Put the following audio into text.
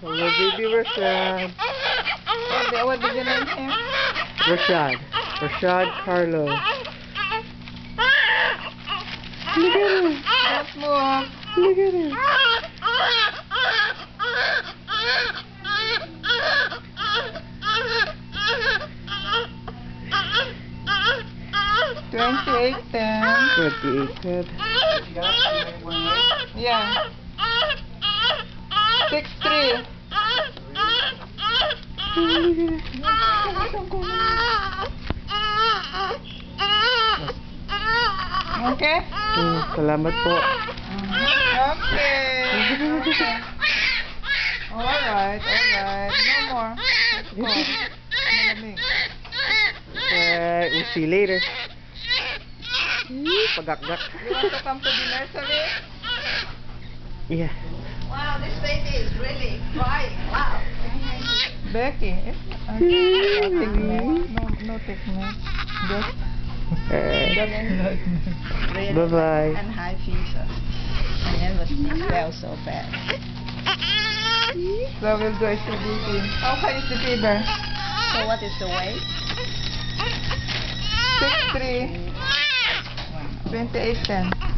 Hello, baby Rashad. What did you name him? Rashad. Rashad Carlo. Look at him. Don't move. Look at him. 2810. 28 head. Yeah. 63. Okay? Salamat po. Okay. Alright. No more. Let's go. Malamig. We'll see you later. Pagakgak. You want to come to dinner, Sabi? Yeah. Wow, this baby is really crying. Wow. Becky. No technique. Just Really Bye-bye. And high fever. I never felt so bad. so we'll do HCBC. How high is the fever? So what is the weight? 63. 2810.